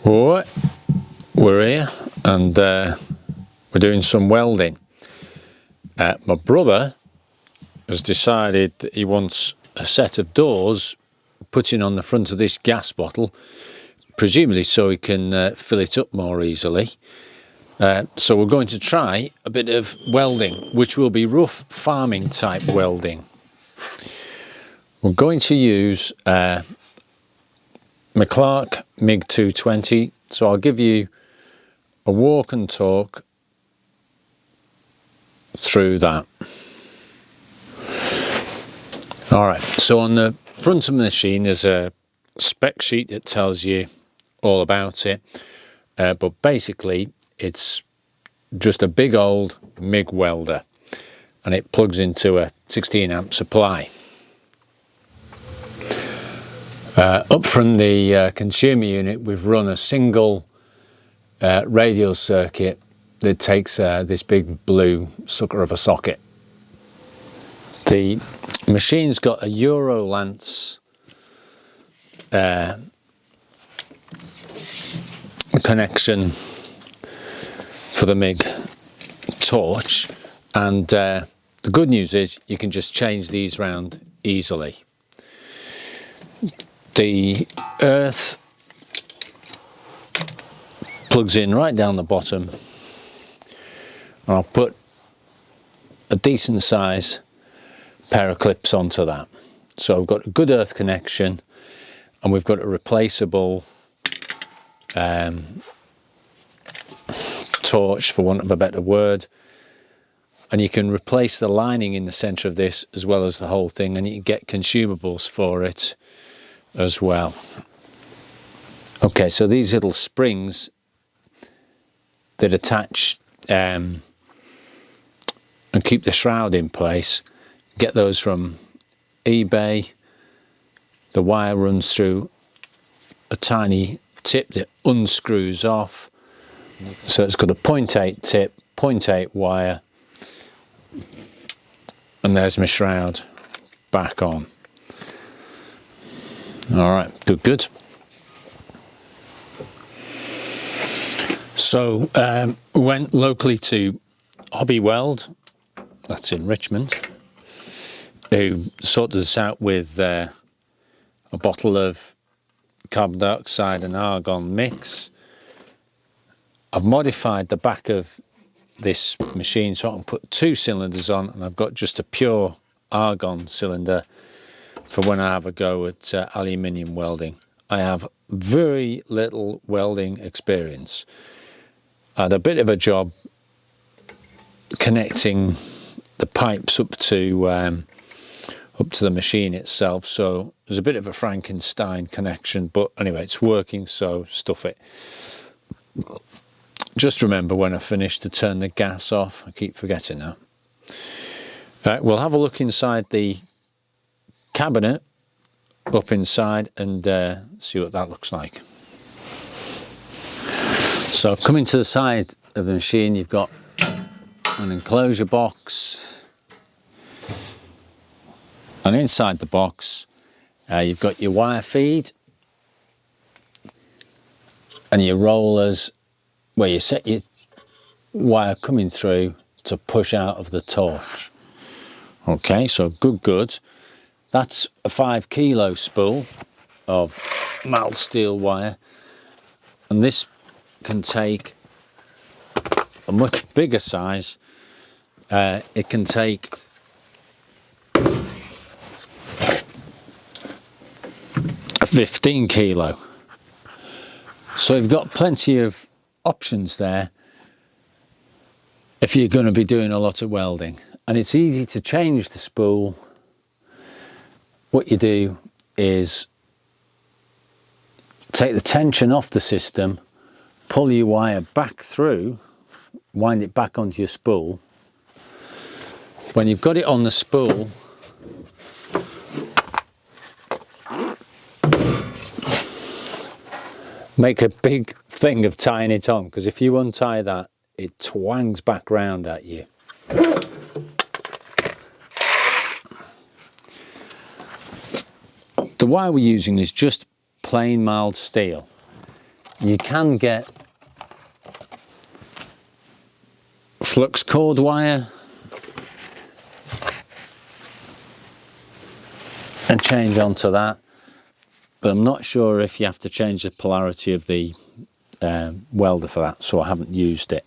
Right, we're here and we're doing some welding. My brother has decided that he wants a set of doors put in on the front of this gas bottle, presumably so he can fill it up more easily. So we're going to try a bit of welding, which will be rough farming type welding. We're going to use my Clarke MiG 220, so I'll give you a walk and talk through that. Alright, so on the front of the machine there's a spec sheet that tells you all about it, but basically it's just a big old MiG welder and it plugs into a 16 amp supply. Up from the consumer unit we've run a single radial circuit that takes this big blue sucker of a socket. The machine's got a Eurolance connection for the MiG torch, and the good news is you can just change these round easily. The earth plugs in right down the bottom, and I'll put a decent size pair of clips onto that. So I've got a good earth connection and we've got a replaceable torch, for want of a better word, and you can replace the lining in the center of this as well as the whole thing, and you can get consumables for it as well. Okay, so these little springs that attach and keep the shroud in place, get those from eBay. The wire runs through a tiny tip that unscrews off, so it's got a 0.8 tip, 0.8 wire, and there's my shroud back on. Alright, good. So we went locally to Hobby Weld, that's in Richmond, who sorted us out with a bottle of carbon dioxide and argon mix. I've modified the back of this machine so I can put 2 cylinders on, and I've got just a pure argon cylinder for when I have a go at aluminium welding. I have very little welding experience. I had a bit of a job connecting the pipes up to the machine itself, so there's a bit of a Frankenstein connection, but anyway, it's working, so stuff it. Just remember when I finish to turn the gas off. I keep forgetting now. We'll have a look inside the cabinet up inside and see what that looks like. So coming to the side of the machine, you've got an enclosure box, and inside the box you've got your wire feed and your rollers where you set your wire coming through to push out of the torch. Okay, so good. That's a 5 kilo spool of mild steel wire, and this can take a much bigger size. It can take a 15 kilo. So you've got plenty of options there if you're going to be doing a lot of welding, and it's easy to change the spool. What you do is take the tension off the system, pull your wire back through, wind it back onto your spool. When you've got it on the spool, make a big thing of tying it on, because if you untie that, it twangs back round at you. The wire we're using is just plain mild steel. You can get flux cord wire and change onto that, but I'm not sure if you have to change the polarity of the welder for that, so I haven't used it.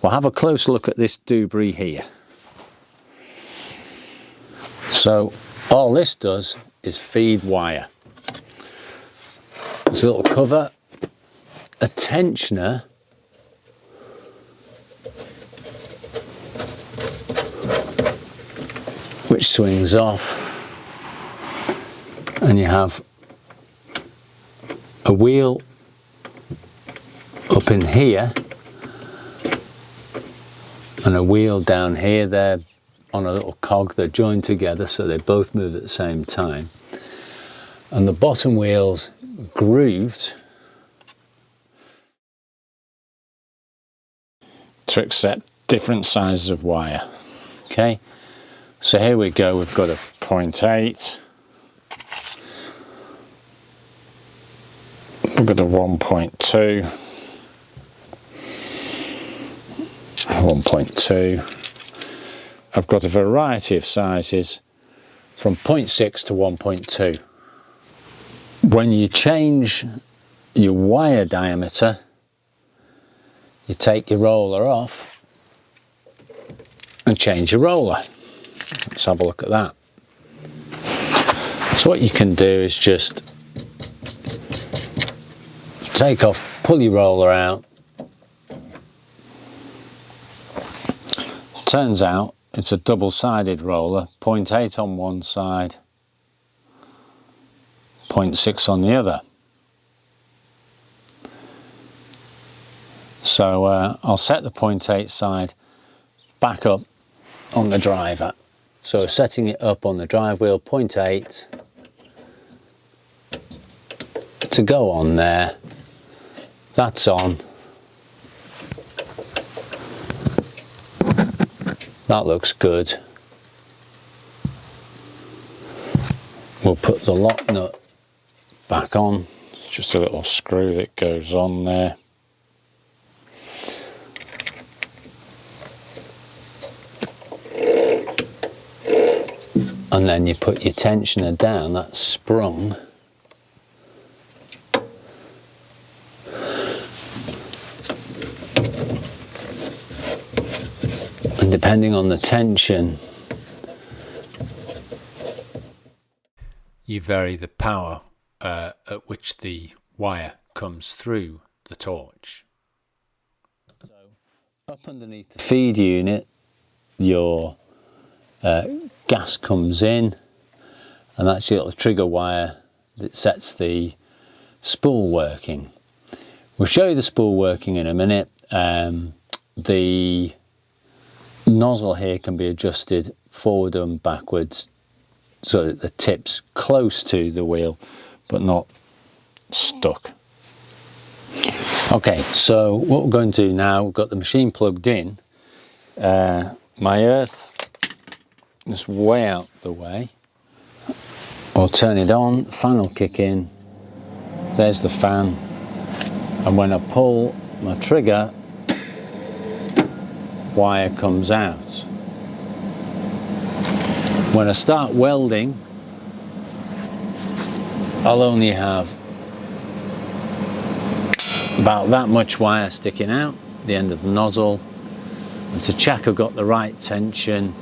We'll have a closer look at this doobry here. So all this does is feed wire. There's a little cover, a tensioner, which swings off, and you have a wheel up in here and a wheel down here. They're on a little cog, they're joined together so they both move at the same time, and the bottom wheel's grooved to accept different sizes of wire. Okay, so here we go, we've got a 0.8, we've got a 1.2, 1.2. I've got a variety of sizes from 0.6 to 1.2. When you change your wire diameter, you take your roller off and change your roller. Let's have a look at that. So what you can do is just take off, pull your roller out. Turns out it's a double-sided roller, 0.8 on one side, 0.6 on the other. So I'll set the 0.8 side back up on the driver. So setting it up on the drive wheel, 0.8 to go on there. That's on. That looks good. We'll put the lock nut back on. It's just a little screw that goes on there. And then you put your tensioner down, that's sprung. And depending on the tension, you vary the power at which the wire comes through the torch. So up underneath the feed unit, your gas comes in, and that's your little trigger wire that sets the spool working. We'll show you the spool working in a minute. The nozzle here can be adjusted forward and backwards so that the tip's close to the wheel but not stuck. Okay, so what we're going to do now, we've got the machine plugged in. My earth is way out the way. I'll turn it on, fan will kick in, there's the fan, and when I pull my trigger, wire comes out. When I start welding, I'll only have about that much wire sticking out the end of the nozzle, and to check I've got the right tension,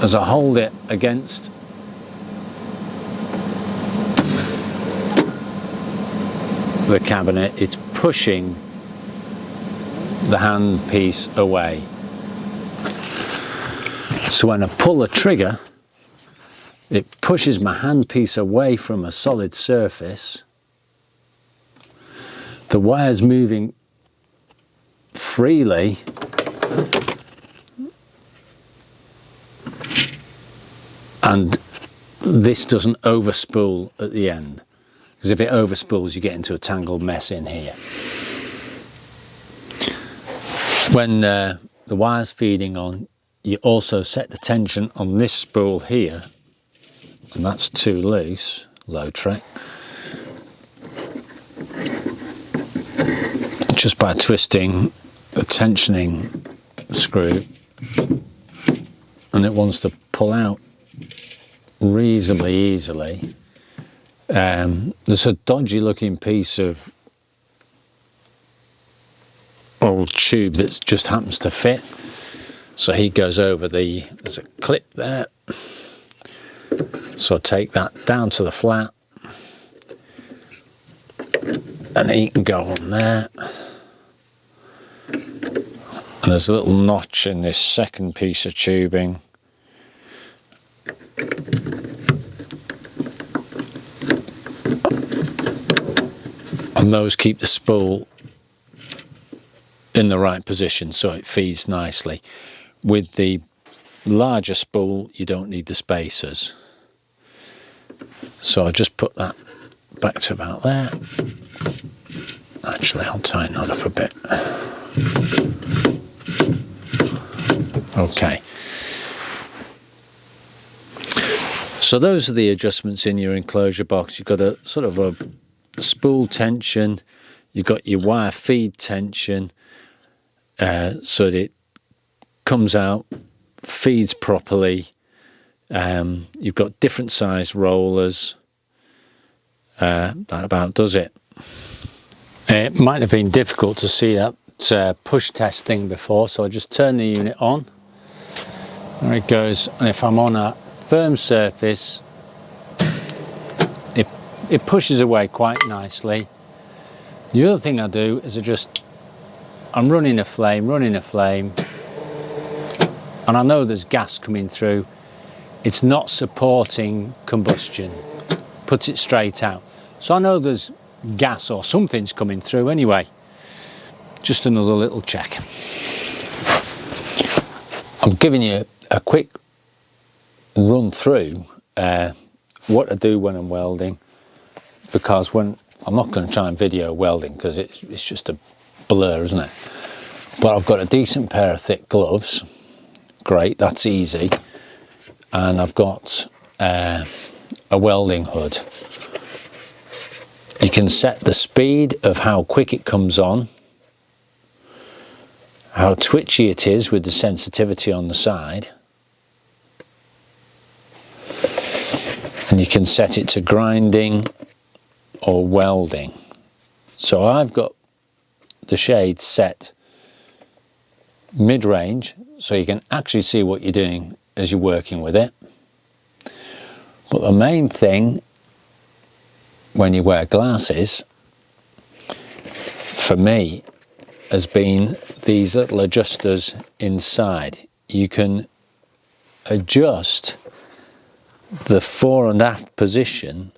as I hold it against the cabinet, it's pushing the handpiece away. So when I pull the trigger, it pushes my handpiece away from a solid surface. The wire's moving freely, and this doesn't overspool at the end, because if it overspools you get into a tangled mess in here. When the wire's feeding on, you also set the tension on this spool here, and that's too loose, low track. just by twisting the tensioning screw, and it wants to pull out reasonably easily. There's a dodgy looking piece of old tube that just happens to fit, so he goes over there's a clip there, so I take that down to the flat and he can go on there. And there's a little notch in this second piece of tubing. And those keep the spool in the right position so it feeds nicely. With the larger spool, you don't need the spacers. So I'll just put that back to about there. Actually, I'll tighten that up a bit. Okay. So those are the adjustments in your enclosure box. You've got a sort of a spool tension, you've got your wire feed tension, so that it comes out, feeds properly. You've got different size rollers. That about does it. It might have been difficult to see that push test thing before, so I just turn the unit on. There it goes, and if I'm on a firm surface, it pushes away quite nicely. The other thing I do is I'm running a flame, and I know there's gas coming through. It's not supporting combustion, puts it straight out. So I know there's gas or something's coming through anyway. Just another little check. I'm giving you a quick run through what I do when I'm welding, because I'm not going to try and video welding because it's just a blur, isn't it? But I've got a decent pair of thick gloves. Great, that's easy. And I've got a welding hood. You can set the speed of how quick it comes on, how twitchy it is with the sensitivity on the side, and you can set it to grinding or welding. So I've got the shade set mid-range so you can actually see what you're doing as you're working with it. But the main thing when you wear glasses, for me, has been these little adjusters inside. You can adjust the fore and aft position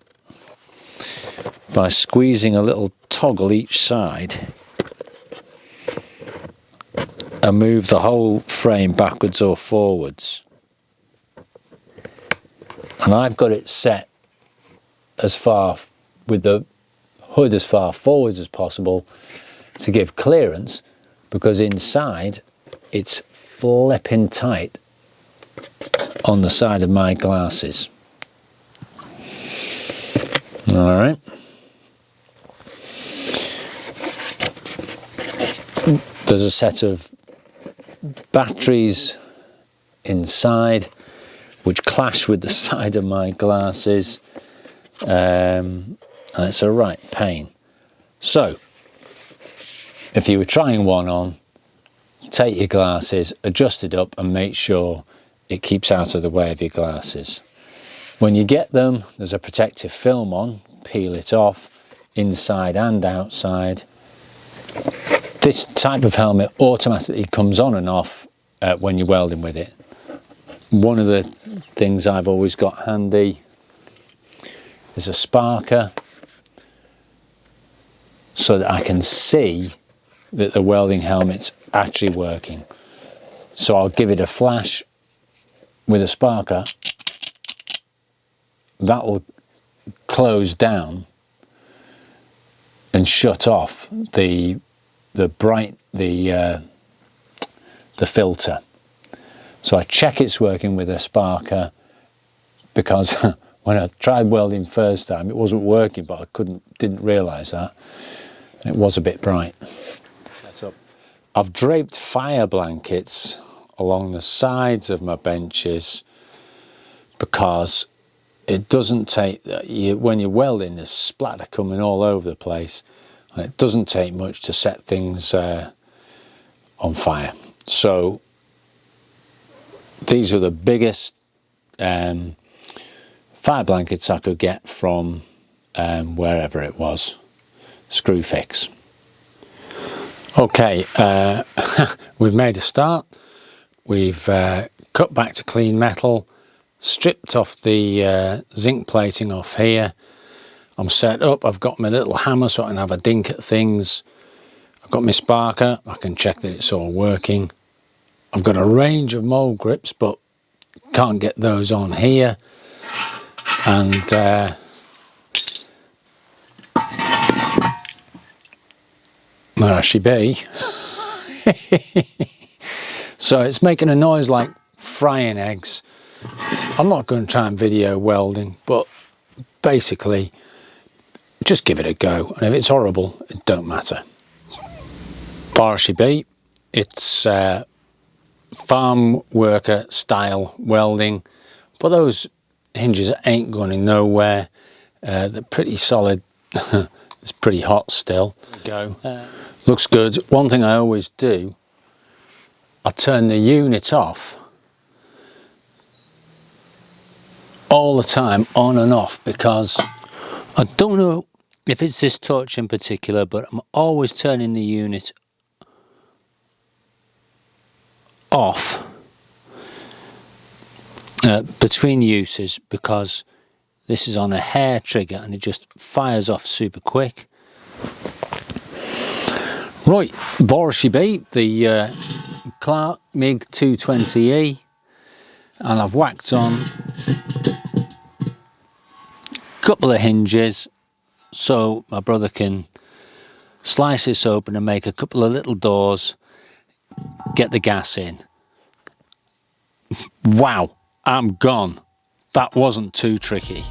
by squeezing a little toggle each side and move the whole frame backwards or forwards. And I've got it set as far with the hood as far forwards as possible to give clearance, because inside it's flipping tight on the side of my glasses. All right. There's a set of batteries inside which clash with the side of my glasses, and it's a right pain. So if you were trying one on, take your glasses, adjust it up and make sure it keeps out of the way of your glasses. When you get them, there's a protective film on, peel it off, inside and outside. This type of helmet automatically comes on and off when you're welding with it. One of the things I've always got handy is a sparker, so that I can see that the welding helmet's actually working. So I'll give it a flash with a sparker. That'll close down and shut off the filter. So I check it's working with a sparker, because when I tried welding first time it wasn't working, but I didn't realise that. It was a bit bright. I've draped fire blankets along the sides of my benches because it doesn't take, when you're welding, there's splatter coming all over the place, and it doesn't take much to set things on fire. So these were the biggest fire blankets I could get from wherever it was, Screwfix. Okay, we've made a start. We've cut back to clean metal, stripped off the zinc plating off here. I'm set up, I've got my little hammer so I can have a dink at things. I've got my sparker, I can check that it's all working. I've got a range of mold grips, but can't get those on here. And there she be. So it's making a noise like frying eggs. I'm not going to try and video welding, but basically just give it a go, and if it's horrible, it don't matter. Bar she be. It's farm worker style welding, but those hinges ain't going nowhere. They're pretty solid. It's pretty hot still. Go. Looks good. One thing I always do, I turn the unit off all the time, on and off, because I don't know if it's this torch in particular, but I'm always turning the unit off between uses, because this is on a hair trigger and it just fires off super quick. Right, there she be, the Clarke MiG 220E, and I've whacked on a couple of hinges so my brother can slice this open and make a couple of little doors, get the gas in. Wow, I'm gone. That wasn't too tricky.